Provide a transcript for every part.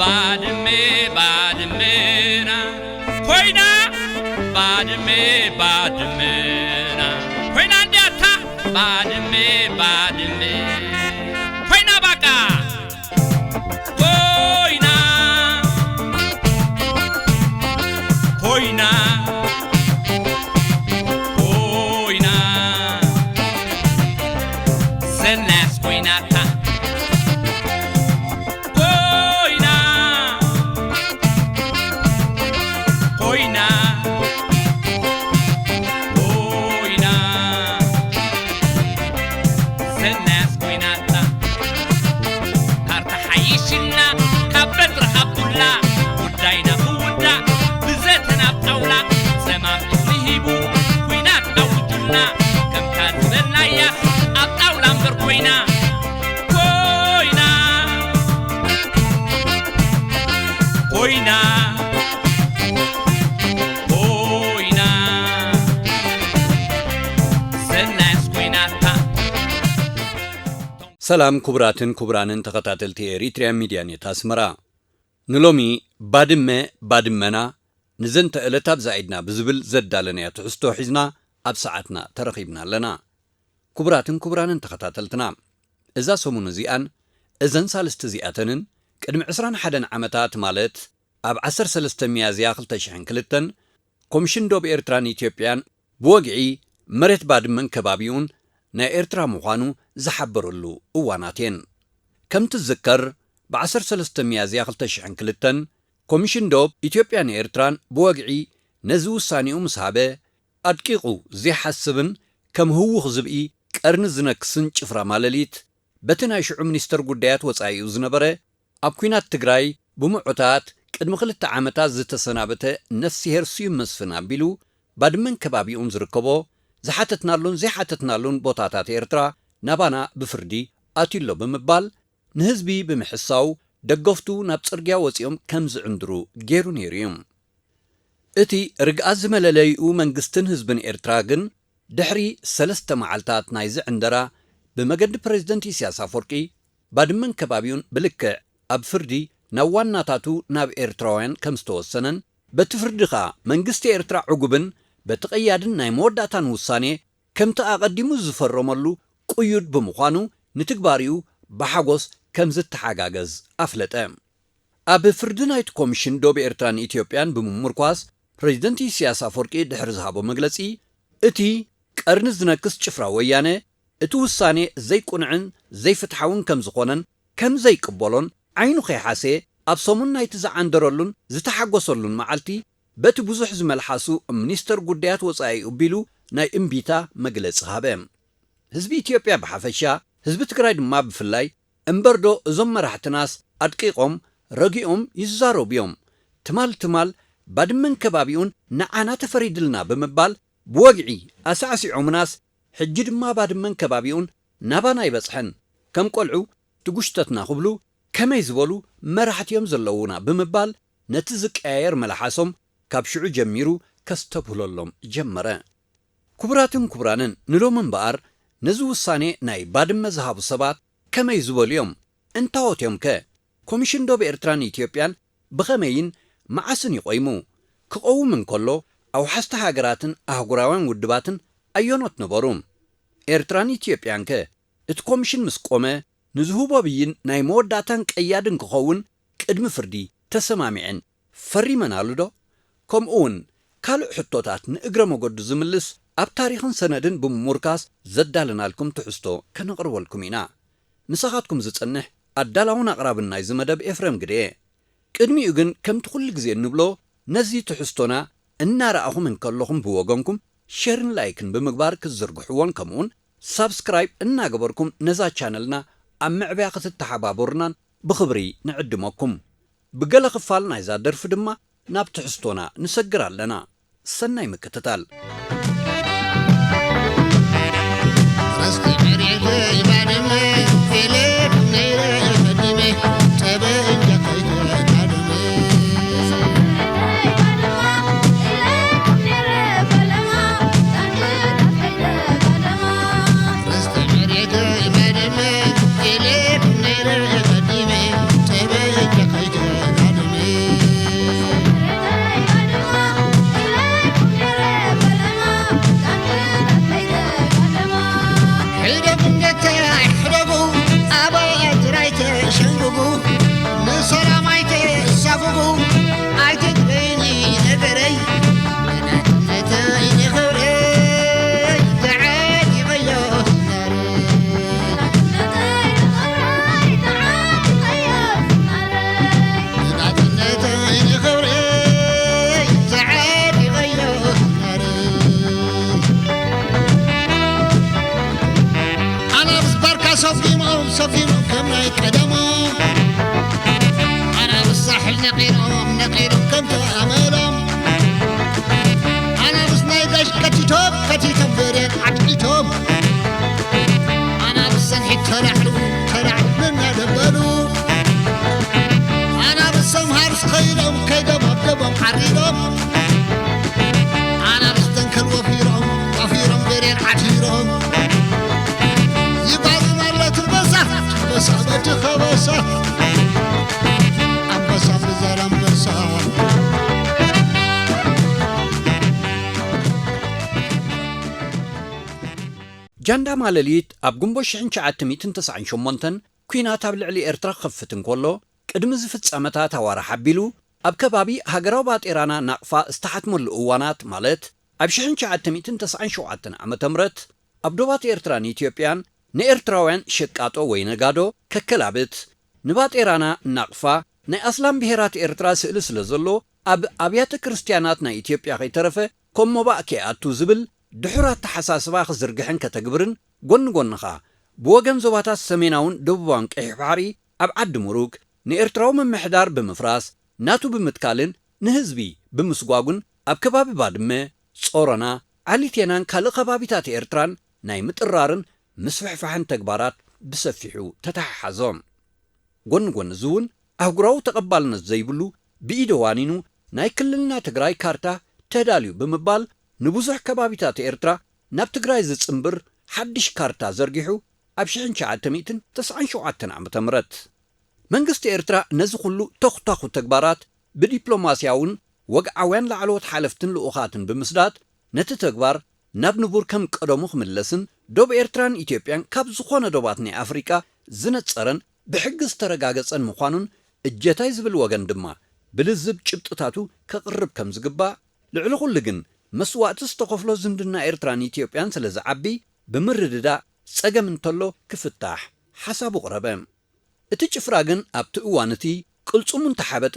ባድሜ ባድሜና ኮይና ባድሜ ባድሜና ኮይና እንዲያታ ባድሜ ባድሜ ኮይና በቃ ኮይና ኮይና ኮይና ዘናስ ኮይናታ ሰላም ኩብራትን ኩብራንን ተኸታተልቲ ኤሪትሪያ ሚድያ ኔት አስመራ ንሎሚ ባድመና ንዘንተ ዕለታት ዛይድና ብዝብል ዘዳለናያ ትሕዝቶ ሒዝና ኣብ ሰዓትና ተረኺብና ኣለና ኩብራትን ኩብራንን ተኸታተልትና እዛ ሰሙን እዚኣን እዘን ሳልስተ እዚኣተንን ቅድሚ 21 ዓመታት ማለት ኣብ 13 ሚያዝያ 2002 ኮሚሽን ዶብ ኤርትራን ኢትዮጵያን ብወግዒ መሬት ባድመን ከባቢውን ናይ ኤርትራ ምዃኑ ዝሓበረሉ እዋናትን ከምቲ ዝዝከር ብ13 ሚያዝያ 2002 ኮሚሽን ዶብ ኢትዮጵያን ኤርትራን ብወግዒ ነዚ ውሳኔኡ ምስ ሃበ ኣድቂቑ ዘይሓስብን ከም ህውኽ ዝብኢ ቀርኒ ዝነክስን ጭፍራ ማለሊት በቲ ናይ ሽዑ ሚኒስተር ጉዳያት ወፃኢኡ ዝነበረ ኣብ ኩናት ትግራይ ብምዑታት ቅድሚ 2 ዓመታት ዝተሰናበተ ነፍሲሄር ስዩም መስፍን ኣቢሉ ባድመን ከባቢኡን ዝርከቦ ዝሓተትናሉን ዘይሓተትናሉን ቦታታት ኤርትራ ናባና ብፍርዲ ኣትሎ ብምባል ንህዝቢ ብምሕሳው ደገፍቱ ናብ ጽርግያ ወፂኦም ከም ዝዕንድሩ ገይሩ ነይሩ እዩ እቲ ርግኣት ዝመለለይኡ መንግስትን ህዝብን ኤርትራ ግን ድሕሪ 3 መዓልታት ናይ ዝዕንደራ ብመገዲ ፕሬዝደንት ኢሳያስ አፈወርቂ ባድመን ከባቢውን ብልክዕ ኣብ ፍርዲ ናብ ዋናታቱ ናብ ኤርትራውያን ከም ዝተወሰነን በቲ ፍርዲኻ መንግስቲ ኤርትራ ዕጉብን በተቀያድን ናይ መወዳእታን ውሳኔ ከምቲ ኣቐዲሙ ዝፈረመሉ ቁዩድ ብምዃኑ ንትግባሪኡ ብሓጎስ ከም ዝተሓጋገዝ ኣፍለጠ ኣብ ፍርዲ ናይቲ ኮሚሽን ዶብ ኤርትራን ኢትዮጵያን ብምምርኳስ ፕሬዝደንት ኢሳያስ አፈወርቂ ድሕሪ ዝሃቦ መግለጺ እቲ ቀርኒ ዝነክስ ጭፍራ ወያነ እቲ ውሳኔ ዘይቁንዕን ዘይፍትሓውን ከም ዝኾነን ከም ዘይቅበሎን ዓይኑ ኸይሓሴ ኣብ ሰሙን ናይቲ ዝዓንደረሉን ዝተሓጎሰሉን መዓልቲ በቲ ብዙሕ ዝመልሓሱ ሚኒስተር ጉዳያት ወፃኢ ቢሉ ናይ እምቢታ መግለጽ ሃበ ህዝቢ ኢትዮጵያ ብሓፈሻ ህዝቢ ትግራይ ድማ ብፍላይ እምበርዶ እዞም መራሕትናስ ኣድቂቖም ረጊኦም ይዛረብዮም ትማል ባድመን ከባቢውን ንዓና ተፈሪድልና ብምባል ብወግዒ ኣሳዕሲዖምናስ ሕጂ ድማ ባድመን ከባቢውን ናባና ይበጽሐን ከም ቆልዑ ትጉሽተትና ክብሉ ከመይ ዝበሉ መራሕትዮም ዘለውና ብምባል ነቲ ዝቀያየር መላሓሶም ካብ ሽዑ ጀሚሩ ከስተብህለሎም ጀመረ ኩብራትን ኩብራንን ንሎም እምበኣር ነዚ ውሳኔ ናይ ባድመ ዝሃቡ ሰባት ከመይ ዝበልዮም እንታወትዮም ከ ኮሚሽን ዶብ ኤርትራን ኢትዮጵያን ብኸመይን መዓስን ይቆይሙ ክቐውም እንከሎ ኣውሓስተ ሃገራትን ኣህጉራውያን ውድባትን ኣየኖት ነበሩ ኤርትራን ኢትዮጵያን ከ እቲ ኮሚሽን ምስ ቆመ ንዝሁቦ ብይን ናይ መወዳእታን ቀያድን ክኸውን ቅድሚ ፍርዲ ተሰማሚዕን ፈሪመናሉ ዶ ከምኡውን ካልእ ሕቶታት ንእግረ መገዱ ዝምልስ ኣብ ታሪኽን ሰነድን ብምምርካስ ዘዳልናልኩም ትሕዝቶ ከነቕርበልኩም ኢና ንስኻትኩም ዝጸንሕ ኣዳላውን ኣቕራብን ናይ ዝመደብ ኤፍሬም ግድየ ቅድሚኡ ግን ከምቲ ኩሉ ግዜ እንብሎ ነዚ ትሕዝቶና እናረኣኹም እንከለኹም ብወገንኩም ሼርን ላይክን ብምግባር ክትዝርግሕዎን ከምኡውን ሳብስክራይብ እናገበርኩም ነዛ ቻነልና ኣብ ምዕብያ ክትተሓባበሩናን ብኽብሪ ንዕድመኩም ብገለ ክፋል ናይዛ ደርፊ ድማ ናብ ትሕዝቶና ንሰግር ኣለና ሰናይ ምክትታል صفيمهم كم يقدمهم أنا بالصحل نقيرهم كم تعملهم أنا بسنايدش كتيتهم برين عدقيتهم أنا بالسنحي ترعلو منا دبلو أنا بالسمهر سخيرهم كيدهم حريرهم أنا بستنكر وفيرهم برين عتيرهم بس خبصة أنبسا بزر أنبسا جاندا مالليت أب جنبو شحن شعات ميتن تسعين شمونتن كوينات أب لعلي إرترا خفتن كله قدم زفت أمتا توارا حبيلو أب كبابي هاقراوبات إيرانا ناقفا استحتمو الأوانات مالت أب شحن شعات ميتن تسعين شوعاتن عمتمرت أب دوبات إرتران إثيوبيان نإرتراوያን ሸቃጦ ወይ ነጋዶ ከከላብት ንባት ኤራና ናቅፋ ናይ ኣስላም ብሄራት ኤርትራ ስእሊ ስለ ዘሎ ኣብ ኣብያተ ክርስቲያናት ናይ ኢትዮጵያ ከይተረፈ ኮሞባእ ከኣቱ ዝብል ድሑራት ተሓሳስባ ክዝርግሕን ከተግብርን ጎንኻ ብወገን ዞባታት ሰሜናውን ደቡባውን ቀይሕ ባሕሪ ኣብ ዓዲ ሙሩግ ንኤርትራዊ ምምሕዳር ብምፍራስ ናቱ ብምትካልን ንህዝቢ ብምስጓጉን ኣብ ከባቢ ባድመ ጾረና ዓሊቴናን ካልእ ከባቢታት ኤርትራን ናይ ምጥራርን مسفحفحن تكبارات بسفحو تتححزهم قن زون أهقراو تقبالنا الزيبلو بإيدوانينو ناي كلنا تقراي كارتا تداليو بمبال نبوزح كبابيتات إرترا ناب تقراي زتسنبر حدش كارتا زرقحو أبشحن شعاتميتن تسعين شعاتن عم تمرت منقست إرترا نزخلو تخطاخو تكبارات بديبلوماسياون وقعوان لعلوت حالفتن لأخاتن بمسدات نتتكبار ناب نبور كم قدموخ ملسن دوب إرتران إثيوبيان كاب زخونة دوباتني أفريقيا زنتصرن بحجز ترقاقصن مخانون እጀታይ ዝብል ወገን ድማ ብልዝብ ጭብጥታቱ ከቅርብ ከም ዝግባእ ልዕሊ ኩሉ ግን መስዋዕቲ ዝተኸፍሎ ዝምድና ኤርትራን ኢትዮጵያን ስለ ዝዓቢ ብምርድዳ ፀገም እንተሎ ክፍታሕ ሓሳቡ ቀረበ እቲ ጭፍራ ግን ኣብቲ እዋን እቲ ቅልጹሙን ተሓበጠ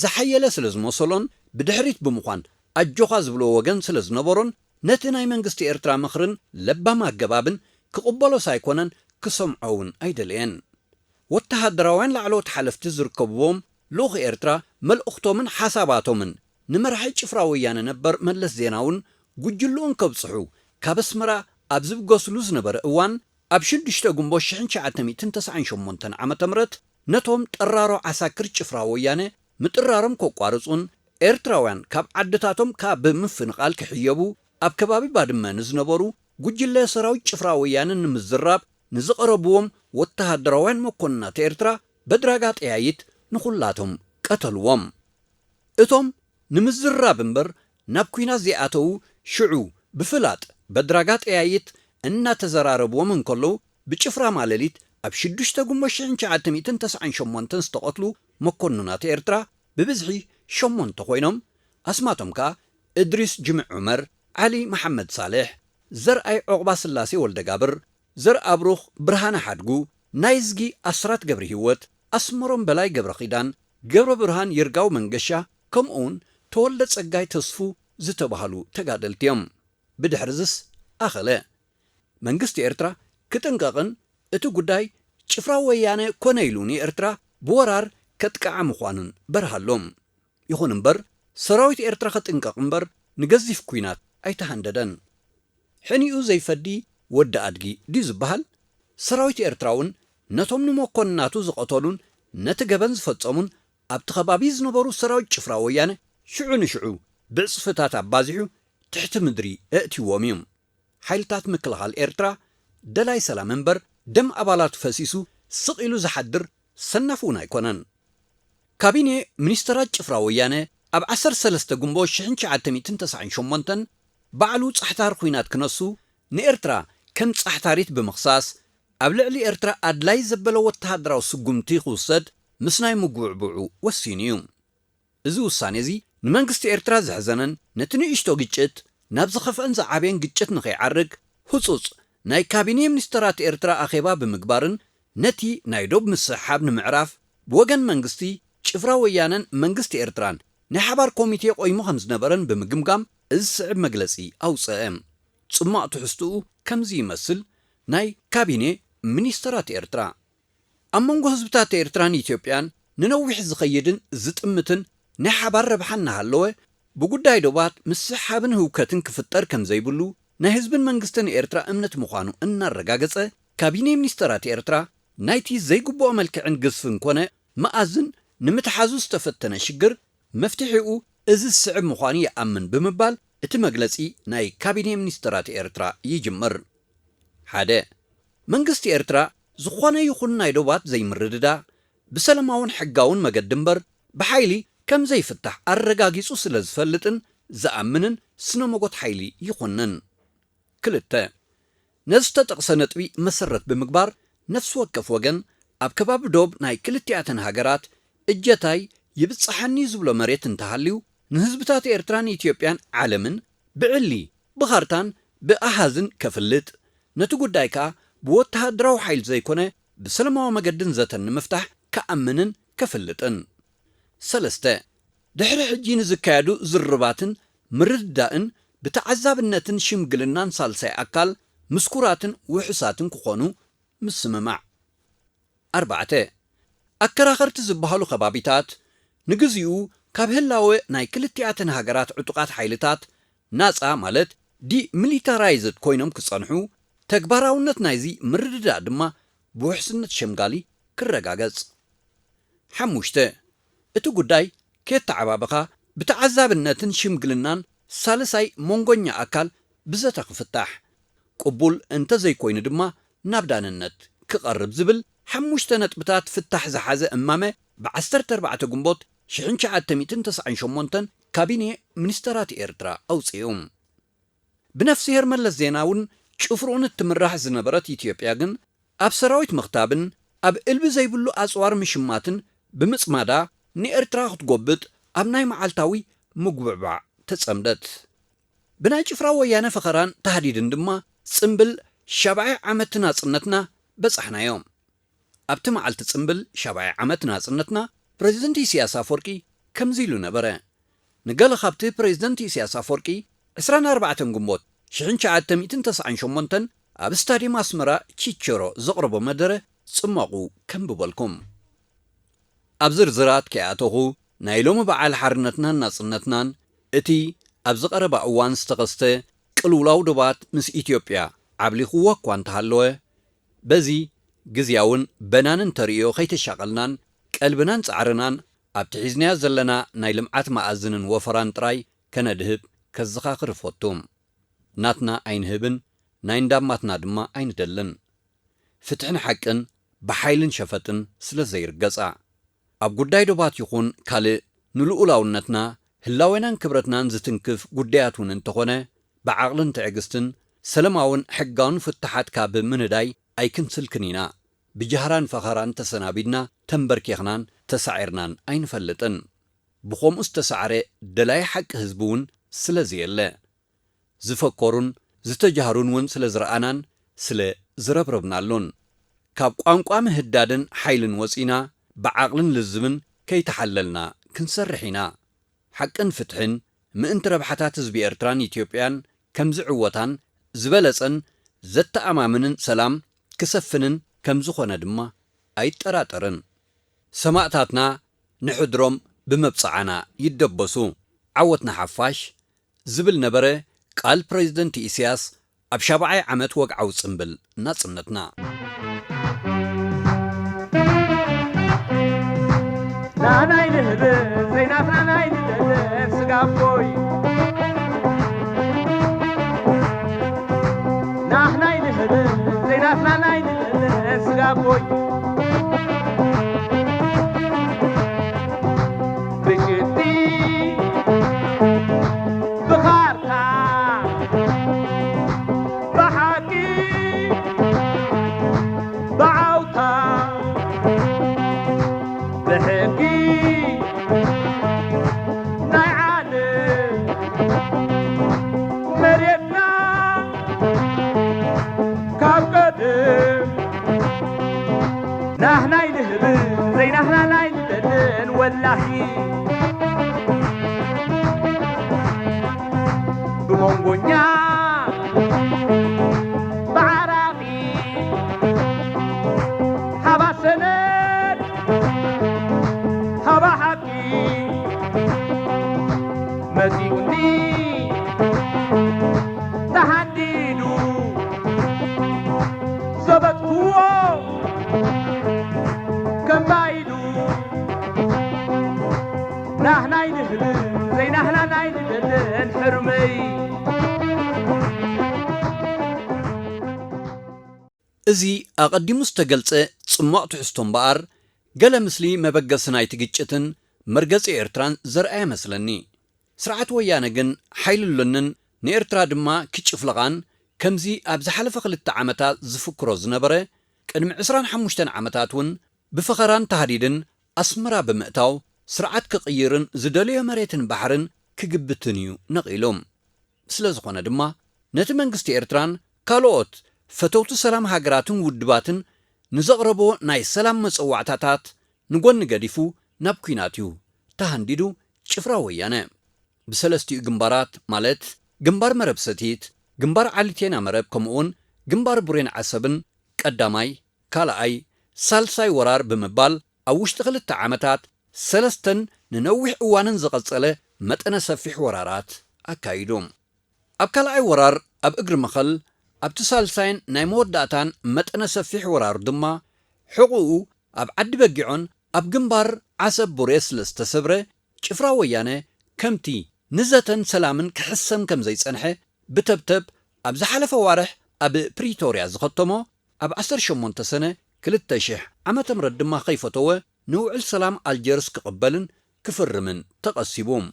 ዝሓየለ ስለ ዝመሰሎን ብድሕሪት ብምዃን ኣጆኻ ዝብሎ ወገን ስለ ዝነበሮን ነቲ ናይ መንግስቲ ኤርትራ ምኽርን ለባም ኣገባብን ክቕበሎ ሳይኮነን ክሰምዖውን ኣይደልየን ወተሃደራውያን ላዕለዎት ሓለፍቲ ዝርከብዎም ልኡኽ ኤርትራ መልእኽቶምን ሓሳባቶምን ንመራሒ ጭፍራ ወያነ ነበር መለስ ዜናውን ጉጅሉን ከብጽሑ ካብ ኣስመራ ኣብ ዝብገስሉ ዝነበረ እዋን ኣብ 6 ግንቦት 1998 ዓመተ ምህረት ነቶም ጠራሮ ዓሳክር ጭፍራ ወያነ ምጥራሮም ከቋርጹን ኤርትራውያን ካብ ዓድታቶም ካብ ምፍንቃል ክሕየቡ ኣብ ከባቢ ባድመ ዝነበሩ ጉጅለ ሰራዊት ጭፍራ ወያነ ንምዝራብ ንዝቀረብዎም ወተሃደራውያን መኮንናት ኤርትራ በድራጋ ጠያይት ንኹላቶም ቀተልዎም እቶም ንምዝራብ እምበር ናብ ኩናት ዚኣተው ሽዑ ብፍላጥ በድራጋ ጠያይት እናተዘራረብዎም እንከለው ብጭፍራ ማለሊት ኣብ 6 ግንቦት 1998 ዝተቀትሉ መኮንናት ኤርትራ ብብዝሒ 8 ኮይኖም ኣስማቶም ካ እድሪስ ጅምዕ ዑመር علي محمد صالح زرعي عقبة سلاسي والدقابر زرع أبروخ برهان حدقو نايزجي أسرات قبر هيوت أسمرون بلاي قبر خيدان قبر برهان يرقاو منقشة كم اون تولد سقاي تصفو زتبهالو تقادلتيم بدحرزس أخلا منقست إرترا كتنقاقن اتو قداي شفرا ويانا كونيلوني إرترا بورار كتكع مخوانن برهالوم يخون بر سراويت إرترا كتنقاقن بر نقزي في كوينات ኣይተሃንደደን ሕኒኡ ዘይፈዲ ወዲ ኣድጊ ዲ ዝበሃል ሰራዊት ኤርትራውን ነቶም ንመኮንናቱ ዝቐተሉን ነቲ ገበን ዝፈጸሙን ኣብቲ ከባቢ ዝነበሩ ሰራዊት ጭፍራ ወያነ ሽዑ ንሽዑ ብዕፅፍታት ኣባዚሑ ትሕቲ ምድሪ እእትይዎም እዮም ሓይልታት ምክልኻል ኤርትራ ደላይ ሰላም እምበር ደም ኣባላቱ ፈሲሱ ስቕ ኢሉ ዝሓድር ሰናፉን ኣይኮነን ካቢኔ ሚኒስትራት ጭፍራ ወያነ ኣብ 13 ግንቦት 1998 بعلو صحتار خوينات كنسو نإرترا كم صحتاريت بمخصاص أبلعلي إرترا أدلاي زبلو وتهدراو سقمتي خوصد مسناي مقوعبوعو والسينيوم إزو السانيزي نمانقست إرترا زحزنن نتني إشتو جيتشت نابز خفان زعابين جيتشت نخي عرق خصوص ناي كابيني منسترات إرترا أخيبا بمقبارن نتي نايدوب مسحاب نمعراف بوغن منقستي شفرا ويانن منقست إرتران نحبار كوميتي قويمو خمز نبرن بمقمقام السعب مجلسي أو صائم ثم تحسوا كم زي مثل ناي كابيني ሚኒስትራት ኤርትራ ኣብ መንጎ ህዝብታት ኤርትራን ኢትዮጵያን ንነዊሕ ዝኸይድን ዝጥምትን ናይ ሓባር ረብሓ እናሃለወ ብጉዳይ ዶባት ምስሓብን ህውከትን ክፍጠር ከም ዘይብሉ ናይ ህዝብን መንግስትን ኤርትራ እምነት ምዃኑ እናረጋገጸ ካቢኔ ሚኒስትራት ኤርትራ ናይቲ ዘይግብኦ መልክዕን ግዝፍን ኮነ መኣዝን ንምትሓዙ ዝተፈተነ ሽግር መፍትሒኡ እዚ ዝስዕብ ምዃኑ ይኣምን ብምባል እቲ መግለጺ ናይ ካቢኔ ሚኒስትራት ኤርትራ ይጅምር። ሓደ መንግስቲ ኤርትራ ዝኾነ ይኹን ናይ ዶባት ዘይምርድዳ ብሰላማውን ሕጋውን መገዲ እምበር ብሓይሊ ከም ዘይፍታሕ ኣረጋጊጹ ስለ ዝፈልጥን ዝኣምንን ስነ መጎት ሓይሊ ይኹንን። ክልተ ነዚ ዝተጠቕሰ ነጥቢ መሰረት ብምግባር ነፍሲ ወከፍ ወገን ኣብ ከባቢ ዶብ ናይ ክልቲኣተን ሃገራት እጀታይ ይብፅሓኒ ዝብሎ መሬት እንተሃልዩ ንህዝብታት ኤርትራን ኢትዮጵያን ዓለምን ብዕሊ ብኻርታን ብኣሃዝን ከፍልጥ ነቲ ጉዳይ ከዓ ብወተሃደራዊ ሓይል ዘይኮነ ብሰላማዊ መገድን ዘተን ንምፍታሕ ከኣምንን ከፍልጥን። ሰለስተ ድሕሪ ሕጂ ንዝካየዱ ዝርባትን ምርድዳእን ብተዓዛብነትን ሽምግልናን ሳልሳይ ኣካል ምስኩራትን ውሑሳትን ክኾኑ ምስምማዕ። ኣርባዕተ ኣከራኸርቲ ዝበሃሉ ከባቢታት ንግዚኡ ካብ ህላወ ናይ ክልቲኣተን ሃገራት ዕጡቃት ሓይልታት ናፃ ማለት ዲሚሊታራይዝድ ኮይኖም ክጸንሑ ተግባራውነት ናይዚ ምርድዳእ ድማ ብውሕስነት ሸምጋሊ ክረጋገጽ። ሓሙሽተ እቲ ጉዳይ ከተዓባበኻ ብተዓዛብነትን ሽምግልናን ሳልሳይ መንጎኛ ኣካል ብዘተ ክፍታሕ ቅቡል እንተዘይኮይኑ ድማ ናብ ዳንነት ክቐርብ ዝብል 5 ነጥብታት ፍታሕ ዝሓዘ እማመ ብ14 ግንቦት 1998 ካቢኔ ሚኒስትራት ኤርትራ ኣውፅኦም። ብነፍሲሄር መለስ ዜናውን ጭፍሩን እትምራሕ ዝነበረት ኢትዮጵያ ግን ኣብ ሰራዊት መኽታብን ኣብ እልቢ ዘይብሉ ኣጽዋር ምሽማትን ብምጽማዳ ንኤርትራ ክትጎብጥ ኣብ ናይ መዓልታዊ ምጉብባዕ ተጸምደት። ብናይ ጭፍራ ወያነ ፈኸራን ተሃዲድን ድማ ጽምብል 70 ዓመት ናጽነትና በጻሕናዮም። ኣብቲ መዓልቲ ጽምብል 70 ዓመት ናጽነትና ፕሬዚደንት ኢሳያስ አፈወርቂ ከምዚ ኢሉ ነበረ። ንገለ ካብቲ ፕሬዚደንት ኢሳያስ አፈወርቂ 24 ግንቦት 1998 ኣብ ስታዲየም ኣስመራ ቺቸሮ ዘቕረቦ መደረ ጽማቑ ከም ብበልኩም። ኣብ ዝርዝራት ከኣተኹ ናይ ሎሚ በዓል ሓርነትናን ናጽነትናን እቲ ኣብ ዝቐረባ እዋን ዝተኸስተ ቅልውላው ዶባት ምስ ኢትዮጵያ ዓብሊኽዎ እኳ እንተሃለወ በዚ ግዝያውን በናንን ተርእዮ ከይተሻቐልናን ቀልብናን ጻዕርናን ኣብቲ ሒዝናያ ዘለና ናይ ልምዓት ማኣዝንን ወፈራን ጥራይ ከነድህብ ከዘኻኽር ይፈቱም። ናትና ኣይንህብን ናይ እንዳማትና ድማ ኣይንደልን። ፍትሕን ሓቅን ብሓይልን ሸፈጥን ስለ ዘይርገጻ ኣብ ጉዳይ ዶባት ይኹን ካልእ ንልኡላውነትና ህላዌናን ክብረትናን ዝትንክፍ ጉዳያት እውን እንተኾነ ብዓቕልን ትዕግስትን ሰላማውን ሕጋውን ፍትሓት ካብ ምንዳይ ኣይክንስልክን ኢና። ብጃህራን ፈኸራን ተሰናቢድና ተንበርኪኽናን ተሳዒርናን ኣይንፈልጥን። ብኸምኡ ዝተሳዕረ ደላይ ሓቂ ህዝቢ እውን ስለዝየለ ዝፈከሩን ዝተጃህሩን እውን ስለ ዝረኣናን ስለ ዝረብረብናሉን ካብ ቋንቋ ምህዳድን ሓይልን ወፂና ብዓቕልን ልዝብን ከይተሓለልና ክንሰርሕ ኢና። ሓቅን ፍትሕን ምእንቲ ረብሓታት ህዝቢ ኤርትራን ኢትዮጵያን ከም ዝዕወታን ዝበለጸን ዘተኣማምንን ሰላም ክሰፍንን ከም ዝኾነ ድማ ኣይጠራጠርን። ሰማዕታትና ንሕድሮም ብምብፅዓና ይደበሱ ዓወትና ሓፋሽ ዝብል ነበረ ቃል ፕሬዚደንት ኢሳያስ ኣብ 70 ዓመት ወግዓዊ ጽምብል ናጽነትና። ናናይ ንህብ ዘይናትና ናይ ንደለፍ ስጋቦይ ናህናይ ንህብ ዘይናትና ናይ ንደለፍ ስጋቦይ ብሽቲ ብኻርታ ብሓቂ ብዓውታ ብሕጊ ናይ ዓለም መሬትና ካብ ቀድም ናህናይ ንህብ ዘይናህና ናይ ንደልን ወላሂ ብመንጎኛ ብዓራቂ እዚ ኣቐዲሙ ዝተገልጸ ጽማቕ ትሕዝቶ እምበኣር ገለ ምስሊ መበገሲ ናይቲ ግጭትን መርገጺ ኤርትራን ዘርአየ መስለኒ። ስርዓት ወያነ ግን ሓይልሎንን ንኤርትራ ድማ ክጭፍለቓን ከምዚ ኣብ ዝሓለፈ 2 ዓመታት ዝፍክሮ ዝነበረ ቅድሚ 25 ዓመታት እውን ብፈኸራን ተሃዲድን ኣስመራ ብምእታው ስርዓት ክቕይርን ዝደልዮ መሬትን ባሕርን ክግብትን እዩ ነቒሎም። ስለ ዝኾነ ድማ ነቲ መንግስቲ ኤርትራን ካልኦት ፈተውቲ ሰላም ሃገራትን ውድባትን ንዘቕረቦ ናይ ሰላም መፀዋዕታታት ንጎኒ ገዲፉ ናብ ኩናት እዩ ተሃንዲዱ ጭፍራ ወያነ ብሰለስቲኡ ግንባራት ማለት ግንባር መረብ ሰቲት፣ ግንባር ዓሊቴና መረብ ከምኡውን ግንባር ቡሬን ዓሰብን ቀዳማይ፣ ካልኣይ፣ ሳልሳይ ወራር ብምባል ኣብ ውሽጢ 2 ዓመታት 3 ንነዊሕ እዋንን ዝቐጸለ መጠነ ሰፊሕ ወራራት ኣካይዶም። ኣብ ካልኣይ ወራር ኣብ እግሪ መኸል ኣብቲ ሳልሳይን ናይ መወዳእታን መጠነ ሰፊሕ ወራር ድማ ሕቑኡ ኣብ ዓዲ በጊዖን ኣብ ግንባር ዓሰብ ቡሬ ስለ ዝተሰብረ ጭፍራ ወያነ ከምቲ ንዘተን ሰላምን ክሕሰም ከም ዘይጸንሐ ብተብተብ ኣብ ዝሓለፈ ዋርሕ ኣብ ፕሪቶርያ ዝኸተሞ ኣብ 18 ሰነ 2000 ዓመተ ምህረት ድማ ከይፈተወ ንውዕል ሰላም ኣልጀርስ ክቕበልን ክፍርምን ተቐሲቦም።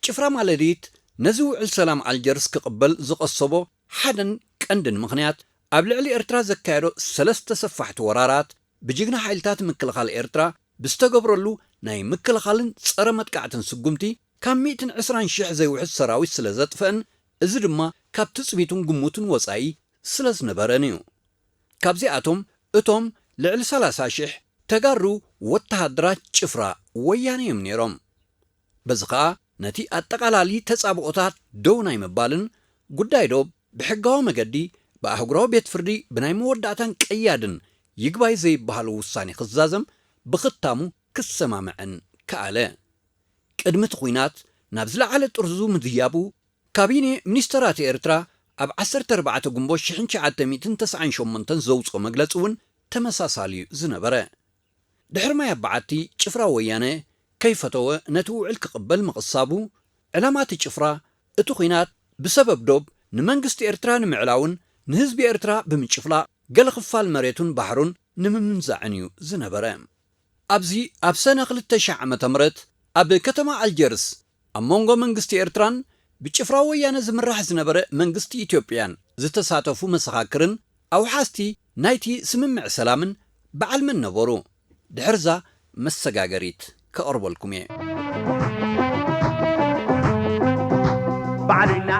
ጭፍራ ማለዲት ነዚ ውዕል ሰላም ኣልጀርስ ክቕበል ዝቐሰቦ ሓደን ቀንድን ምኽንያት ኣብ ልዕሊ ኤርትራ ዘካየዶ 3 ሰፋሕቲ ወራራት ብጅግና ሓይልታት ምክልኻል ኤርትራ ብዝተገብረሉ ናይ ምክልኻልን ጸረ መጥቃዕትን ስጉምቲ ካብ 120,000 ዘይውሕድ ሰራዊት ስለ ዘጥፍአን እዚ ድማ ካብ ትጽቢቱን ግሙትን ወጻኢ ስለ ዝነበረን እዩ። ካብዚኣቶም እቶም ልዕሊ 30,000 ተጋሩ ወተሃደራት ጭፍራ ወያነ እዮም ነይሮም። በዚ ከዓ ነቲ ኣጠቓላሊ ተጻብኦታት ደው ናይ ምባልን ጉዳይ ዶብ ብሕጋዊ መገዲ ብኣህጉራዊ ቤት ፍርዲ ብናይ መወዳእታን ቀያድን ይግባይ ዘይበሃል ውሳኔ ክዛዘም ብኽታሙ ክሰማምዐን ከኣለ። ቅድሚት ኩናት ናብ ዝለዓለ ጥርዙ ምድያቡ ካቢኔ ሚኒስተራት ኤርትራ ኣብ 14 ግንቦት 1998 ዘውፅኦ መግለፂ እውን ተመሳሳሊ ዝነበረ። ድሕሪ ማይ ኣባዓቲ ጭፍራ ወያነ ከይፈተወ ነቲ ውዕል ክቕበል ምቕሳቡ ዕላማቲ ጭፍራ እቲ ኩናት ብሰበብ ዶብ ንመንግስቲ ኤርትራ ንምዕላውን ንህዝቢ ኤርትራ ብምጭፍላቕ ገለ ክፋል መሬቱን ባሕሩን ንምምንዛዕን እዩ ዝነበረ። ኣብዚ ኣብ ሰነ 2000 ዓመተ ምህረት ኣብ ከተማ ኣልጀርስ ኣብ መንጎ መንግስቲ ኤርትራን ብጭፍራ ወያነ ዝምራሕ ዝነበረ መንግስቲ ኢትዮጵያን ዝተሳተፉ መሰኻክርን ኣውሓስቲ ናይቲ ስምምዕ ሰላምን በዓል መን ነበሩ? ድሕርዛ መሰጋገሪት ከቕርበልኩም እየ። ባዕሉና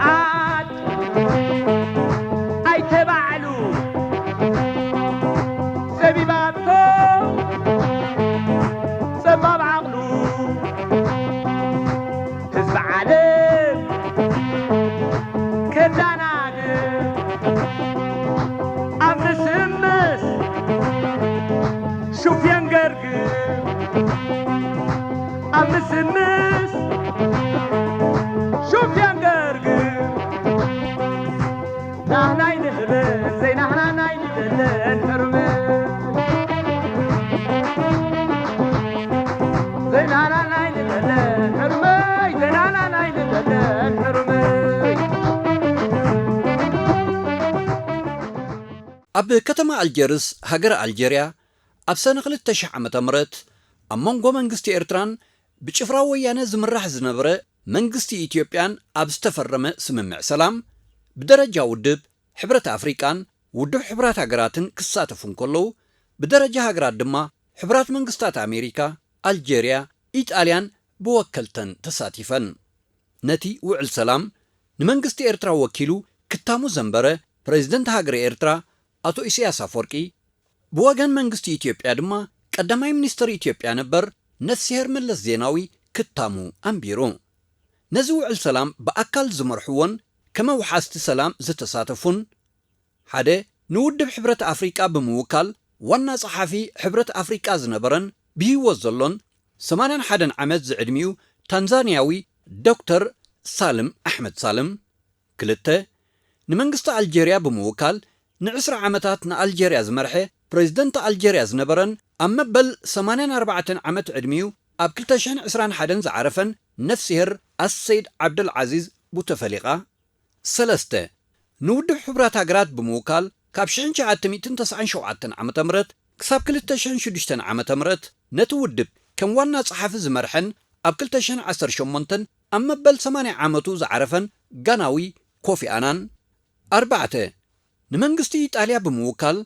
ኣይተባዕሉ ሰቢባቶ ጸባብ ዓቕሉ ህዝቢ ዓለም ከዳናድ ኣብ ምስምስ ሹፍ የንገርግር ኣብ ምስምስ ሹፍ የንገርግር ናህናይ ንህብን ዘይናህና ናይ ንደለን ሕርምን ዘይናህና ናይ ንደለን ሕርመይ ዘይናህና ናይ ንደለን ሕርመይ ኣብ ከተማ ኣልጀርስ ሃገር ኣልጀርያ ኣብ ሰነ 2000 ዓመተ ምህረት ኣብ መንጎ መንግስቲ ኤርትራን ብጭፍራ ወያነ ዝምራሕ ዝነበረ መንግስቲ ኢትዮጵያን ኣብ ዝተፈረመ ስምምዕ ሰላም ብደረጃ ውድብ ሕብረት ኣፍሪቃን ውድብ ሕብራት ሃገራትን ክሳተፉ እንከለዉ ብደረጃ ሃገራት ድማ ሕብራት መንግስታት ኣሜሪካ፣ ኣልጀርያ፣ ኢጣልያን ብወከልተን ተሳቲፈን። ነቲ ውዕል ሰላም ንመንግስቲ ኤርትራ ወኪሉ ክታሙ ዘንበረ ፕሬዚደንት ሃገር ኤርትራ ኣቶ ኢሳያስ አፈወርቂ ብወገን መንግስቲ ኢትዮጵያ ድማ ቀዳማይ ሚኒስትር ኢትዮጵያ ነበር ነፍሲሄር መለስ ዜናዊ ክታሙ ኣንቢሩ። ነዚ ውዕል ሰላም ብኣካል ዝመርሕዎን ከመውሓስቲ ሰላም ዝተሳተፉን ሓደ ንውድብ ሕብረት ኣፍሪቃ ብምውካል ዋና ጸሓፊ ሕብረት ኣፍሪቃ ዝነበረን ብሂወት ዘሎን 81 ዓመት ዝዕድሚኡ ታንዛንያዊ ዶክተር ሳልም ኣሕመድ ሳልም፣ ክልተ ንመንግስቲ ኣልጀርያ ብምውካል ን20 ዓመታት ንኣልጀርያ ዝመርሐ ፕሬዚደንት ኣልጀርያ ዝነበረን ኣብ መበል 84 ዓመት ዕድሚኡ ኣብ 2021 ዝዓረፈን ነፍሲሄር ኣሰይድ ዓብደልዓዚዝ ቡተፈሊቓ፣ ሰለስተ ንውድብ ሕብራት ሃገራት ብምውካል ካብ 1997 ዓመተ ምህረት ክሳብ 2006 ዓመተ ምህረት ነቲ ውድብ ከም ዋና ጸሓፊ ዝመርሐን ኣብ 2018 ኣብ መበል 80 ዓመቱ ዝዓረፈን ጋናዊ ኮፊ ኣናን 4 ንመንግስቲ ኢጣልያ ብምውካል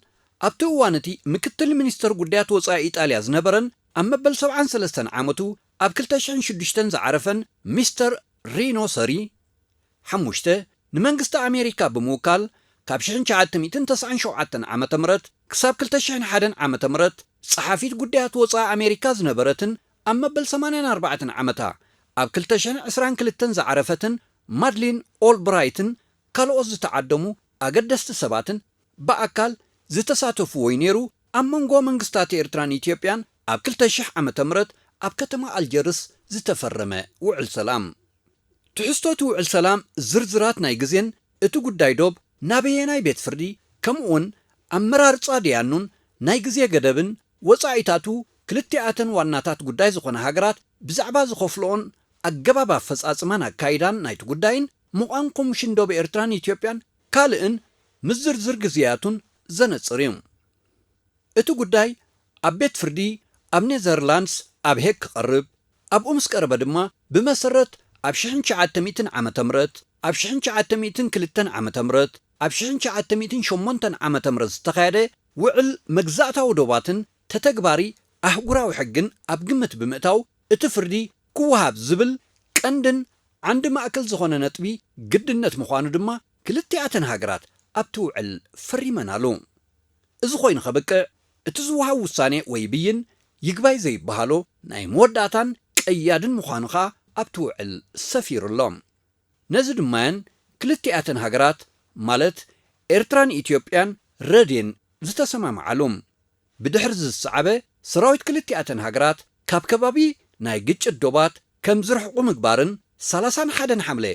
ኣብቲ እዋነቲ ምክትል ሚኒስተር ጉዳያት ወፃኢ ኢጣልያ ዝነበረን ኣብ መበል 73 ዓመቱ ኣብ 2006 ዝዓረፈን ሚስተር ሪኖ ሰሪ 5 ንመንግስቲ ኣሜሪካ ብምውካል ካብ 1997 ዓመተ ምህረት ክሳብ 2001 ዓመተ ምህረት ጸሓፊት ጉዳያት ወፃኢ ኣሜሪካ ዝነበረትን ኣብ መበል 84 ዓመታ ኣብ 2022 ዝዓረፈትን ማድሊን ኦልብራይትን ካልኦት ዝተዓደሙ ኣገደስቲ ሰባትን በኣካል ዝተሳተፉ ወይ ነይሩ ኣብ መንጎ መንግስታት ኤርትራን ኢትዮጵያን ኣብ 2000 ዓመተ ምህረት ኣብ ከተማ ኣልጀርስ ዝተፈረመ ውዕል ሰላም ትሕዝቶት ውዕል ሰላም ዝርዝራት ናይ ግዜን እቲ ጉዳይ ዶብ ናበየናይ ቤት ፍርዲ ከምኡውን ኣመራርጻ ድያኑን ናይ ግዜ ገደብን ወጻኢታቱ ክልቲኣተን ዋናታት ጉዳይ ዝኾነ ሃገራት ብዛዕባ ዝኸፍልኦን ኣገባብ ኣፈጻጽማን ኣካይዳን ናይቲ ጉዳይን ሙቓም ኮሚሽን ዶብ ኤርትራን ኢትዮጵያን ካልእን ምስ ዝርዝር ግዜያቱን ዘነጽር እዩ እቲ ጉዳይ ኣብ ቤት ፍርዲ ኣብ ኔዘርላንድስ ኣብ ሄግ ክቐርብ ኣብኡ ምስ ቀረበ ድማ ብመሰረት ኣብ 1900 ዓመተ ምህረት ኣብ 1902 ዓመተ ምህረት ኣብ 1908 ዓመተ ምህረት ዝተኻየደ ውዕል መግዛእታዊ ዶባትን ተተግባሪ ኣህጉራዊ ሕግን ኣብ ግምት ብምእታው እቲ ፍርዲ ክወሃብ ዝብል ቀንድን ዓንዲ ማእከል ዝኾነ ነጥቢ ግድነት ምዃኑ ድማ ክልቲኣተን ሃገራት ኣብቲ ውዕል ፈሪመናሉ እዚ ኮይኑ ኸበቅዕ እቲ ዝወሃብ ውሳኔ ወይ ብይን ይግባይ ዘይበሃሎ ናይ መወዳእታን ቀያድን ምዃኑ ኸኣ ኣብቲ ውዕል ሰፊሩሎም ነዚ ድማየን ክልቲኣተን ሃገራት ማለት ኤርትራን ኢትዮጵያን ረድየን ዝተሰማምዓሉ ብድሕሪ ዝሰዓበ ሰራዊት ክልቲኣተን ሃገራት ካብ ከባቢ ናይ ግጭት ዶባት ከም ዝርሕቑ ምግባርን 31 ሓምለ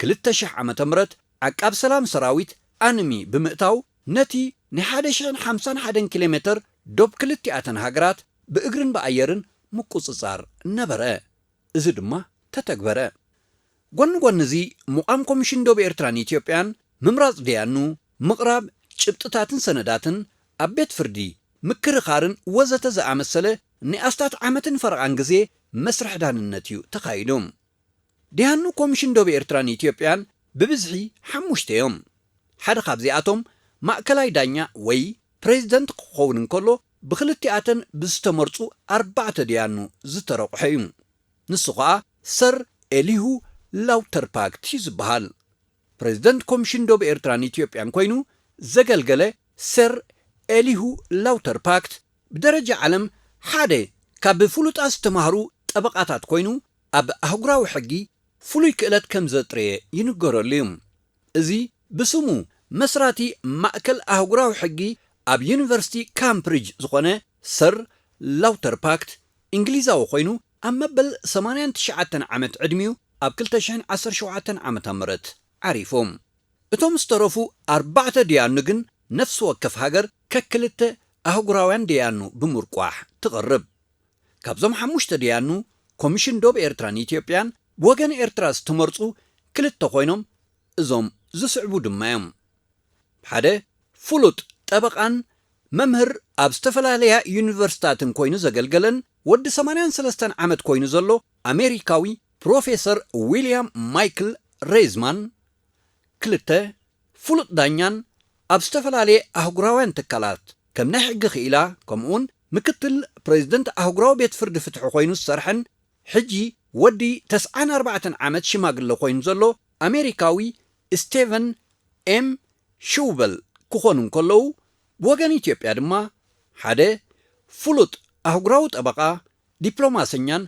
2000 ዓመተ ምህረት ዓቃብ ሰላም ሰራዊት ኣንሚ ብምእታው ነቲ ን151 ኪሎ ሜትር ዶብ ክልቲኣተን ሃገራት ብእግርን ብኣየርን ምቁፅጻር ነበረ እዚ ድማ ተተግበረ ጎኒ ጎኒ እዚ ሙቓም ኮሚሽን ዶብ ኤርትራን ኢትዮጵያን ምምራጽ ድያኑ ምቕራብ ጭብጥታትን ሰነዳትን ኣብ ቤት ፍርዲ ምክርኻርን ወዘተ ዝኣመሰለ ንኣስታት ዓመትን ፈረቓን ግዜ መስርሕ ዳንነት እዩ ተኻይዱ ድያኑ ኮሚሽን ዶብ ኤርትራን ኢትዮጵያን ብብዝሒ 5 እዮም ሓደ ካብዚኣቶም ማእከላይ ዳኛ ወይ ፕሬዚደንት ክኸውን እንከሎ ብክልቲኣተን ብዝተመርጹ 4 ድያኑ ዝተረቑሐ እዩ ንሱ ኸኣ ሰር ኤሊሁ ላውተርፓክት ዝበሃል ፕሬዚደንት ኮሚሽን ዶብ ኤርትራን ኢትዮጵያን ኮይኑ ዘገልገለ ሰር ኤሊሁ ላውተርፓክት ብደረጃ ዓለም ሓደ ካብ ፍሉጣት ዝተምሃሩ ጠበቃታት ኮይኑ ኣብ ኣህጉራዊ ሕጊ ፍሉይ ክእለት ከም ዘጥረየ ይንገረሉ እዩ እዚ ብስሙ መስራቲ ማእከል ኣህጉራዊ ሕጊ ኣብ ዩኒቨርሲቲ ካምብሪጅ ዝኾነ ሰር ላውተርፓክት እንግሊዛዊ ኮይኑ ኣብ መበል 89 ዓመት ዕድሚኡ ኣብ 2017 ዓመተ ምህረት ዓሪፎም እቶም ዝተረፉ 4 ድያኑ ግን ነፍሲ ወከፍ ሃገር ከክልተ ኣህጉራውያን ድያኑ ብምርቋሕ ትቐርብ ካብዞም 5 ድያኑ ኮሚሽን ዶብ ኤርትራን ኢትዮጵያን ብወገን ኤርትራ ዝተመርጹ 2 ኮይኖም እዞም ዝስዕቡ ድማ እዮም ሓደ ፍሉጥ ጠበቃን መምህር ኣብ ዝተፈላለያ ዩኒቨርሲታትን ኮይኑ ዘገልገለን ወዲ 83 ዓመት ኮይኑ ዘሎ ኣሜሪካዊ ፕሮፌሰር ዊልያም ማይክል ሬዝማን 2 ፍሉጥ ዳኛን ኣብ ዝተፈላለየ ኣህጉራውያን ትካላት ከም ናይ ሕጊ ክኢላ ከምኡውን ምክትል ፕሬዚደንት ኣህጉራዊ ቤት ፍርዲ ፍትሒ ኮይኑ ዝሰርሐን ሕጂ ወዲ 94 ዓመት ሽማግለ ኮይኑ ዘሎ ኣሜሪካዊ ስቴቨን ኤም ሹበል ክኾኑ እንከለዉ ብወገን ኢትዮጵያ ድማ ሓደ ፍሉጥ ኣህጉራዊ ጠበቃ ዲፕሎማሰኛን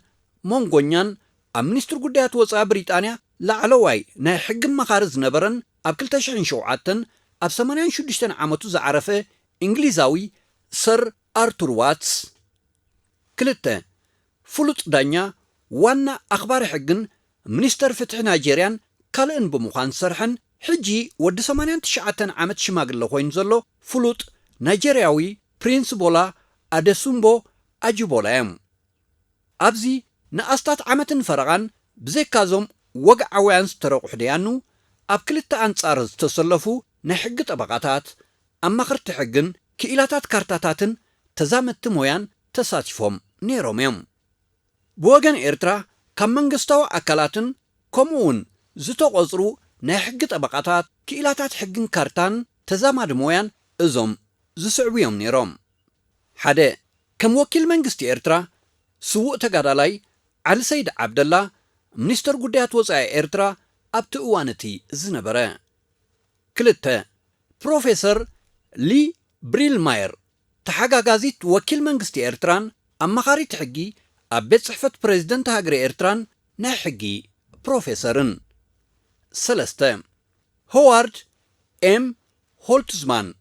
ሞንጎኛን ኣብ ሚኒስትሪ ጉዳያት ወፃኢ ብሪጣንያ ላዕለዋይ ናይ ሕጊ መኻሪ ዝነበረን ኣብ 2007 ኣብ 86 ዓመቱ ዝዓረፈ እንግሊዛዊ ሰር ኣርቱር ዋትስ 2 ፍሉጥ ዳኛ ዋና ኣኽባሪ ሕግን ሚኒስተር ፍትሒ ናይጀርያን ካልእን ብምዃን ዝሰርሐን ሕጂ ወዲ 89 ዓመት ሽማግለ ኮይኑ ዘሎ ፍሉጥ ናይጀርያዊ ፕሪንስ ቦላ ኣደሱምቦ ኣጅቦላ እዮም ኣብዚ ንኣስታት ዓመትን ፈረቓን ብዘይካዞም ወግዓውያን ዝተረቑሑ ድያኑ ኣብ 2 ኣንጻር ዝተሰለፉ ናይ ሕጊ ጠበቃታት أما خرت حقن كإلاتات كارتاتاتن تزامت مويان تساتفهم نيروم يوم بوغن إرترا كم منغستو أكالاتن كمون زتو قصرو نحق طبقاتات كإلاتات حقن كارتان تزامد مويان إزوم زسعويهم نيروم حدا كم وكيل منغستي إرترا سوء تقادالاي على سيد عبد الله منستر قديات وزعي إرترا أبت أوانتي زنبرا كلتا بروفيسور لي بريلماير تحقا غازيت وكيل منغستي إرتران أما خاري تحقي أبت صحفة بريزيدنت هاجري إرتران نحقي بروفيسورن سلستا هوارد إم هولتزمان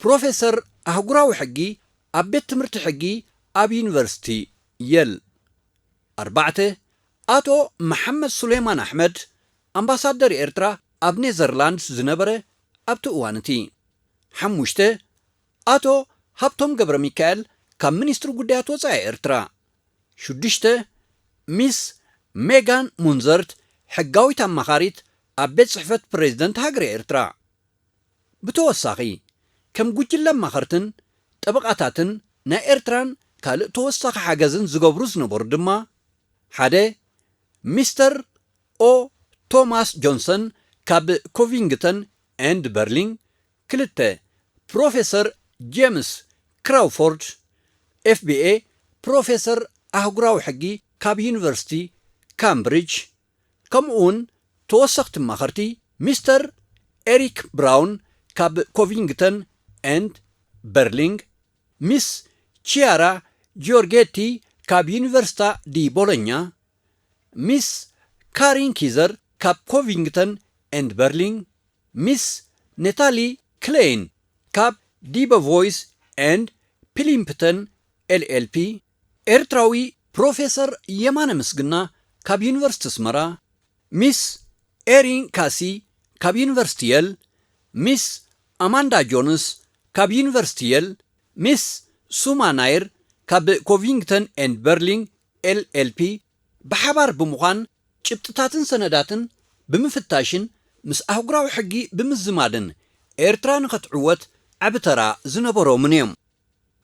بروفيسور أهقراو حقي أبت تمرت حقي أب يونيفرسيتي يل 4 آتو محمد سليمان أحمد أمباسادر إرترا أب نيزرلاندز زنبرة أبتو أوانتي 5 آتو هابتوم قبر ميكال كم منستر قديات وزعي إرترا 6 ميس ميغان منزرت حقاوي تام مخاريت أبت صحفة بريزيدنت هاجري إرترا بتوساقي كم قجل مخارتن طبقاتاتن نا إرتران كالق توساق حاجزن زقبروز نبور دما حدا مستر أو توماس جونسون كاب كوفينغتون اند برلين كلتا بروفيسور جيمس كراوفورد FBA بروفيسور أهقراو حقي كاب يونيفرسيتي كامبريدج كمون توسقت مخرتي مستر إريك براون كاب كوفينغتون اند برلين مس تشيارا جورجيتي كاب يونيفرسيتا دي بولونيا مس كارين كيزر كاب كوفينغتون اند برلين مس ناتالي كلين كاب ديبا فويس اند بليمبتون LLP إرتراوي بروفيسور يمان مسجنا كاب يونيفرسيتي سمرا مس إيرين كاسي كاب يونيفرسيتي مس أماندا جونس كاب يونيفرسيتي مس سوما ناير كاب كوفينغتون اند برلين LLP بحبار بمغان جبتتاتن سنداتن بمفتاشن مس أهقراو حقي بمزمادن إرتران قطعوت عبترا زنبرو منيم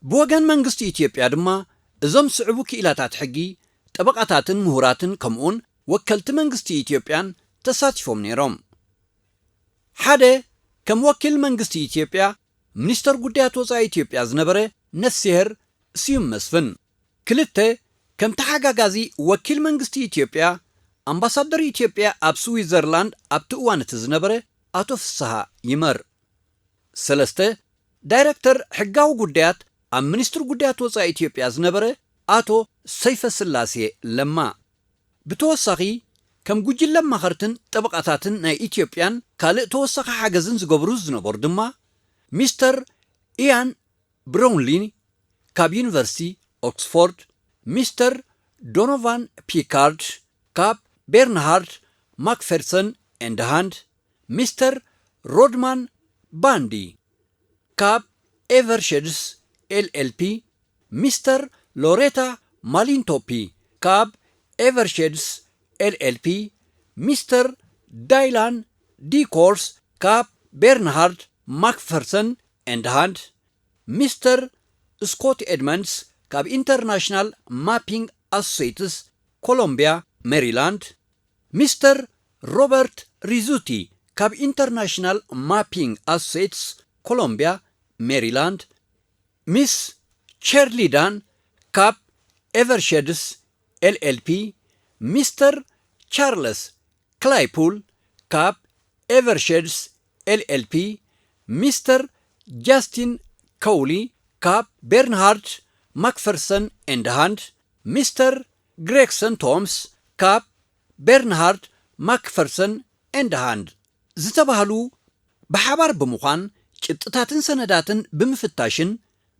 بوغان منغست إثيوبيا دما إزم صعبو كإلاتات حقي طبقاتاتن مهوراتن كمون وكلت منغست إثيوبيان تساتفهم نيروم حدا كم وكيل منغست إثيوبيا منستر قديات وزا إثيوبيا زنبره نسيهر سيوم مسفن كلتا كم تحقا غازي وكيل منغست إثيوبيا أمباسادر إثيوبيا أب سويزرلاند أب تقوانت زنبره أتو فسها يمر 3 دايركتر حقاو قديات أم منستر قديات وزا إثيوبيا زنبره أتو سيف سلاسي لما بتوساقي كم قجل لما خرتن طبقاتاتن نا إثيوبيان كالق توساق حاجزن زقبروز نبور دما مستر إيان براونلين كاب يونيفرسيتي أوكسفورد مستر دونوفان بيكارد كاب برنهارد ماكفيرسون اند هاند مستر رودمان باندي كاب إيفرشيدز LLP مستر لوريتا مالينتوبي كاب إيفرشيدز LLP مستر دايلان ديكورس كاب برنهارد ماكفيرسون اند هاند مستر سكوت إدموندز كاب انترناشنال مابينج أسوسيتس كولومبيا ماريلاند مستر روبرت ريزوتي كاب انترناشنال مابينج أسوسيتس كولومبيا ماريلاند مس شيرلي دان كاب إيفرشيدز LLP مستر تشارلز كلايبول كاب إيفرشيدز LLP مستر جاستين كولي كاب برنهارد ماكفيرسون اند هاند مستر غريكسون تومس كاب برنهارد ماكفيرسون اند هاند زتبهلو بحبار بمخان ጭጥታትን ሰነዳትን ብምፍታሽን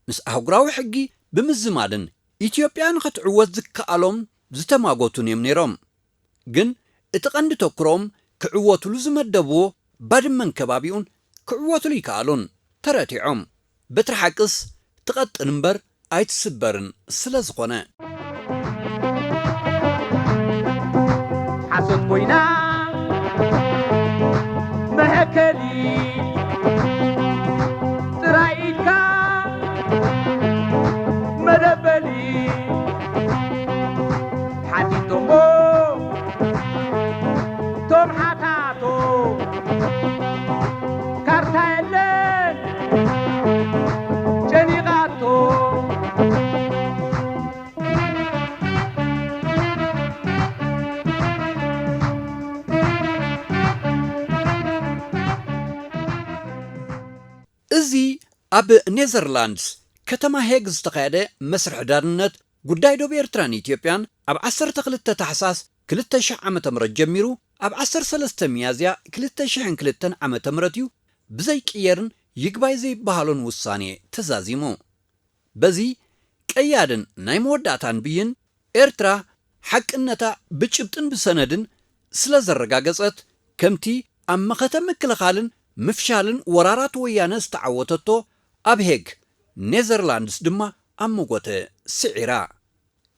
ምስ ኣህጉራዊ ሕጊ ብምዝማድን ኢትዮጵያን ክትዕወት ዝከኣሎም ዝተማጎቱን እዮም ነይሮም ግን እቲ ቀንዲ ተኩሮም ክዕወትሉ ዝመደብዎ ባድመን ከባቢኡን ክዕወትሉ ይከኣሉን ተረቲዖም በትሪ ሓቅስ ትቐጥን እምበር ኣይትስበርን ስለ ዝኾነ حسد كوينا مهكلي أب نيزرلاندز كتما هيج استقاعد مسرح دارنت قداي دوب إرتران إثيوبيان أب 10 تقلت تحساس كلتا شح عمة مرت جميرو أب 10 سلسة ميازيا كلتا شحن كلتن عمة مرتيو بزي كيرن يقباي زي بحالون وصاني تزازيمو بزي كيادن ناي موداتان بيين إرترا حق إنتا بجبتن بسندن سلازر رقاقصت كمتي أما ختم كلخالن مفشالن ورارات ويانس تعوتتو أبهيج نيزرلاندس دما أموغوته سعيرا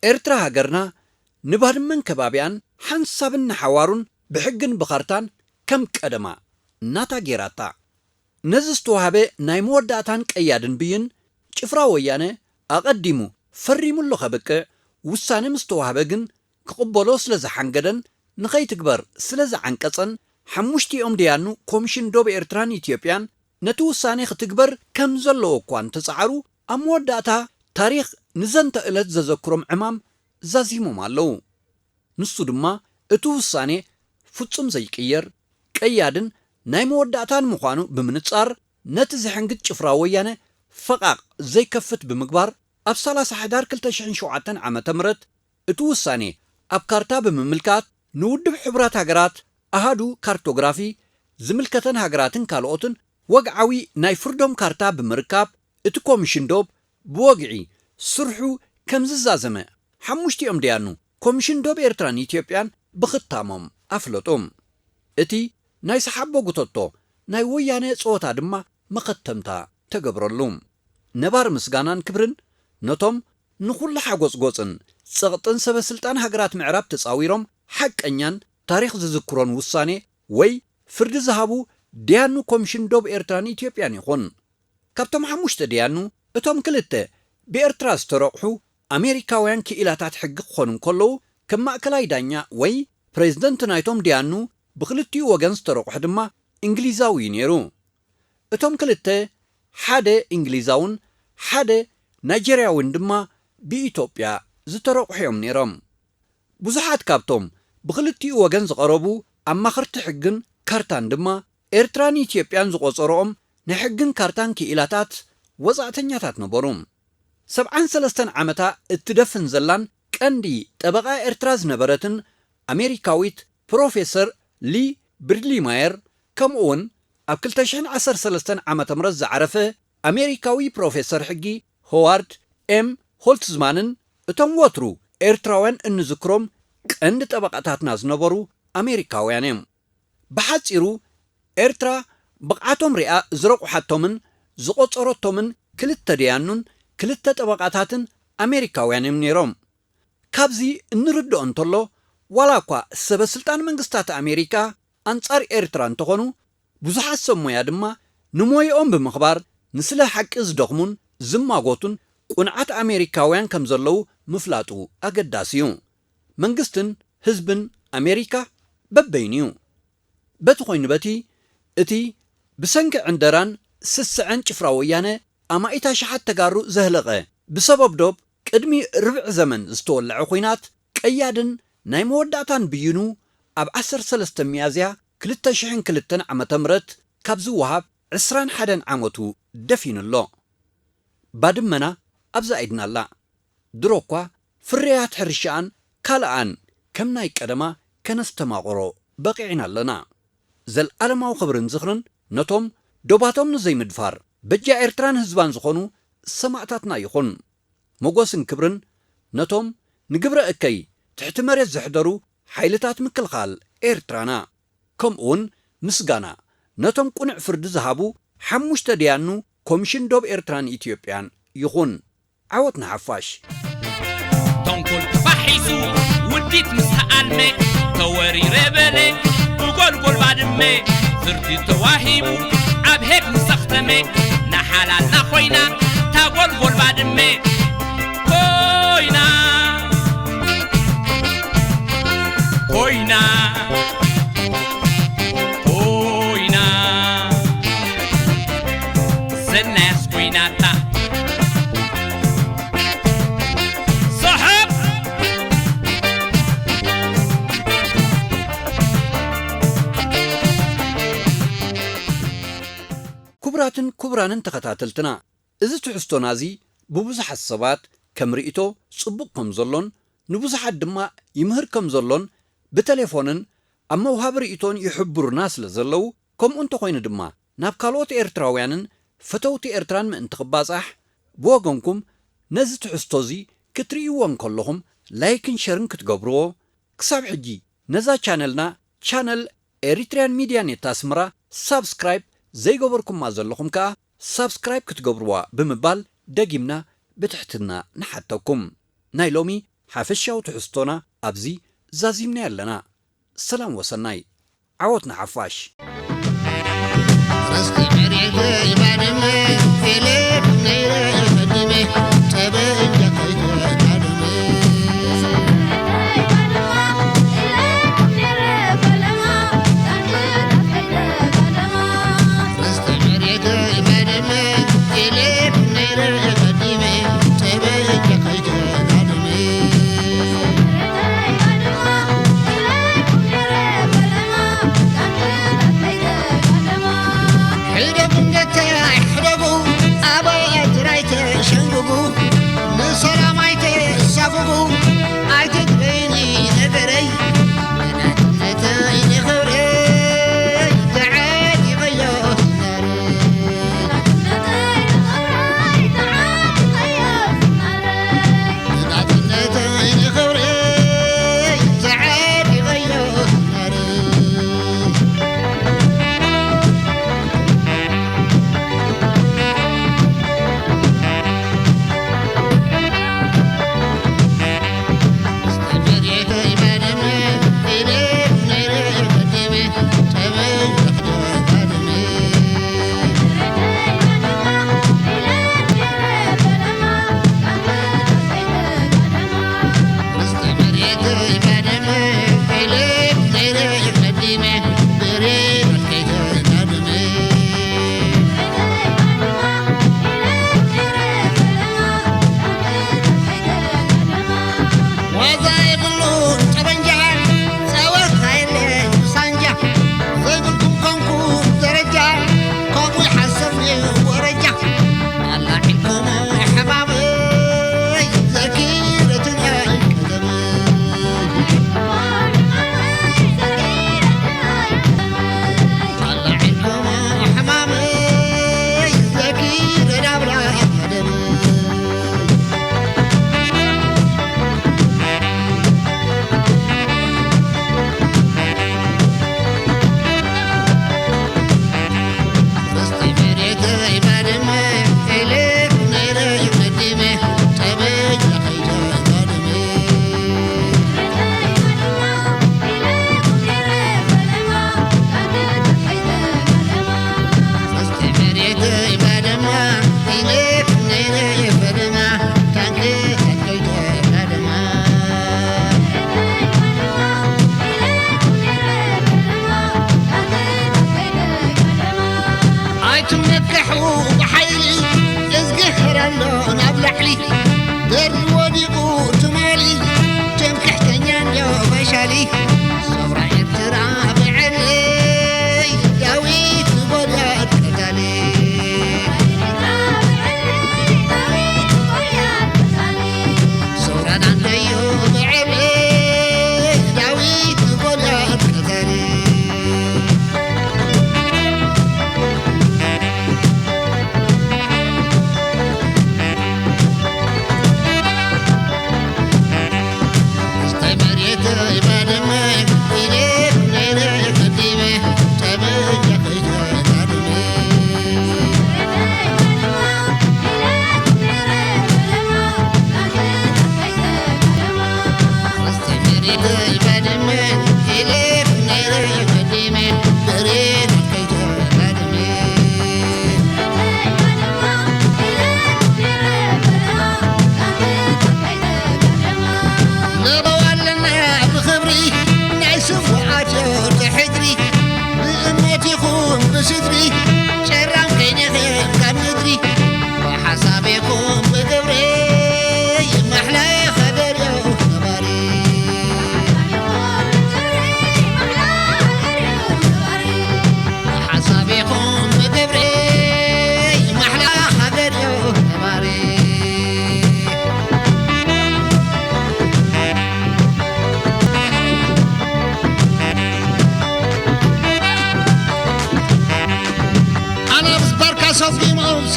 إرترا هاقرنا نبهر من كبابيان حنصابن حوارون بحقن بخارتان كم كأدما ناتا جيراتا نزستو هابي نايمور داتان كأيادن بيين جفرا ويانه أقدمو فريمو اللو خبك وساني مستو هابقن كقبولو سلز حنقدن نخي تكبر سلز عنكسن حموشتي ديانو كومشن دوب إرتران إثيوبيان نتو ساني ختكبر كم زلو كوان تسعرو أمور داتا تاريخ نزن تقلت زذكرم عمام زازيمو مالو نسو دما اتو ساني فتصم زي كير كيادن ناي موداتان مخانو بمنصار نتزحنقت شفراويانه فقاق زي كفت بمقبار اب 31 2007 عام تمرت اتو ساني اب كارتا بمملكات نودب حبرات هاجرات اهادو كارتوغرافي زملكتن هاجراتن كالوتن وقعوي ناي فردوم كارتا بمركاب اتو كوميشن دوب بوقعي سرحو كمززازمه حموشتي ديانو كوميشن دوب إرتران إثيوبيان بختامم أفلطوم اتي ناي سحابو قطوتو ناي وياني صوتا دما مختمتا تقبرلوم نبار مسغانان كبرن نتوم نخول حاقوص قوصن سغطن سبسلطان هاقرات معراب تصاويروم حق انيان تاريخ زذكرون وصاني وي فرد زهابو ديانو كوميشن دوب إرتران إثيوبيان يخون كابتم حموشت ديانو اتوم كلته بإرتراز تروحو أمريكاويان كإلاتات حق خونن كلو كما أكلاي دانيا وي بريزدنت نايتوم ديانو بخلتيو وغنس تروح دما إنجليزاوي نيرو اتوم كلته حادة إنجليزاون حادة نيجيرياوين دما بإيتوبيا زتروح يوم نيرم بزحات كابتوم بخلتيو وغنس قربو أما خرت حقن كارتان دما إرتراني إثيوبيان زقوصروم نحقن كارتان كإلاتات وزعتنياتات نبروم 73 عامتا اتدفن زلان كاندي طبقا إرتراز نبرتن أمريكاويت بروفيسور لي بريدلي ماير كمون أب 2013 عامتا مرز عرفه أمريكاوي بروفيسور حقي هوارد ام هولتزمانن اتم وطرو إرتراوان انذكروم كاند طبقاتات ناز نبرو أمريكاويانيم بحاصيرو إرترا بقعاتهم رئا زرقو حتومن زقوصروتومن كلتا ديانون كلتا طبقاتاتن أمريكاويانيم نيروم كابزي نردو انتولو ولاكوا سبسلطان منغستات أمريكا أنصار إرتران تخونو بزحات سمويا دما نمويقوم بمخبار نسلا حق ازدغمون زماغوتون قنعات أمريكاويان كمزلو مفلاتو أقداسيون منغستن حزبن أمريكا ببينيو بتخوين بتي اتي بسنك عندران سسعن شفراويانه أما إتا شحات تقارو زهلقه بسبب دوب قدمي ربع زمن استولع خوينات كيادن ناي موداتان بينو أب 10 ميازيا كلتا شحن كلتن عما تمرت كابزو وهاب 21 عامتو دفين الله بادمنا أبزا إدنا الله دروكوا فريات حرشان كالآن كم نايك أدما كنستماغرو بقيعنا لنا زل ألماو خبرن زخرن نتوم دوباتوم نزي مدفار بجا إرتران هزبان زخونو سمعتاتنا يخون موغوسن كبرن نتوم نقبر أكي تحت مريز زحدرو حيلتات مكالخال إرترانا كم اون مسغانا نتوم قنع فرد زهابو حموشت ديانو كوميشن دوب إرتران إثيوبيان يخون عوتنا حفاش تنقل تفحيسو وديت مسحقالمي توري ربلي وقول بعدمي فرتي تواهيبو عبهيك مستخدمي نحلال نخوينا تقول بعدمي خوينا خوينا خوينا زناس خويناتا صحب ክቡራትን ክቡራንን ተኸታተልትና እዚ ትሕዝቶና እዚ ብብዙሓት ሰባት ከም ርእቶ ጽቡቕ ከም ዘሎን ንብዙሓት ድማ ይምህር ከም ዘሎን ብቴሌፎንን ኣብ መውሃቢ ርእቶን ይሕብሩና ስለ ዘለው ከምኡ እንተኾይኑ ድማ ናብ ካልኦት ኤርትራውያንን ፈተውቲ ኤርትራን ምእንቲ ክባጻሕ ብወገንኩም ነዚ ትሕዝቶ እዚ ክትርእይዎም ከለኹም ላይክን ሸርን ክትገብርዎ ክሳብ ሕጂ ነዛ ቻነልና ቻነል ኤሪትሪያን ሚድያ ኔት ኣስመራ ሳብስክራይብ ዘይገበርኩምማ ዘለኹም ከዓ ሳብስክራይብ ክትገብርዋ ብምባል ደጊምና ብትሕትና ንሓተኩም ናይ ሎሚ ሓፈሻዊ ትሕዝቶና ኣብዚ ዛዚምና ኣለና ሰላም ወሰናይ ዓወትና ሓፋሽ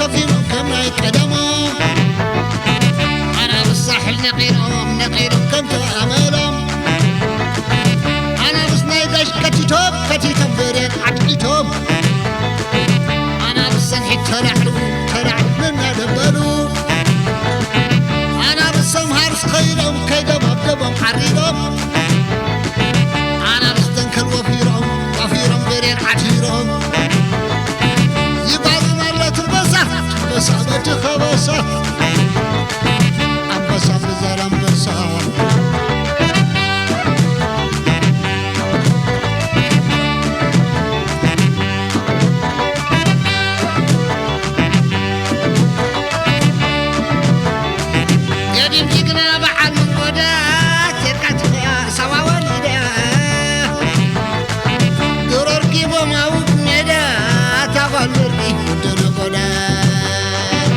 صفيهم كم ناي قدمهم أنا بالساحل نقيرهم كم تأملهم أنا بسناي داش كتيتهم بريد عدقيتهم أنا بالسنحي تلعلو منا دبلو أنا بالسمهر سخيرهم كيدم أبدبهم حريدهم أنا بستنكر وفيرهم بريد عتيرهم يبعض مرة بس عملت خبصة أنبسة بزال أنبسة قديم جيقنا بعد من قدات يركات سوا وليدا قرر كيبو موت ندا تغلرني ودن قدات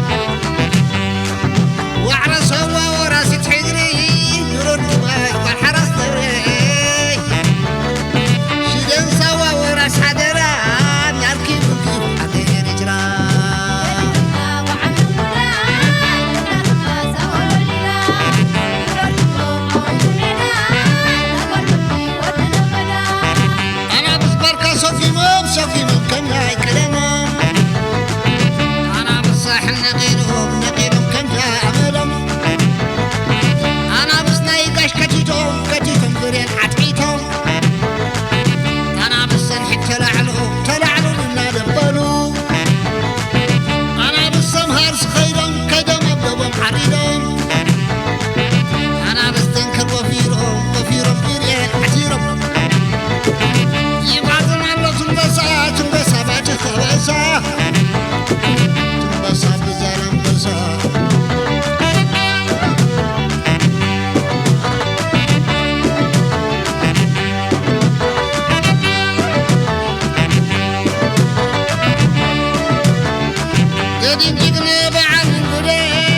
وعرى سوا وراسي تحقري قرر كيبو والحرس دوري شدن سوا وراس حدران يركي بكيب حدير جران صفيهم كم ناي كلامهم أنا بالساحل نقيرهم كم تأملهم أنا بسناي قاش كتيتهم بريد عتقيتهم أنا بالسنحي تلعلو منا دبلو أنا بالسمهر سخيرهم كيدم أبدبهم حريدهم أنا بستنكر وفيرهم بريد عتيرهم تنبسة بعد خبصة تنبسة بزال أنبسة قديم جيقنا بعد من قدام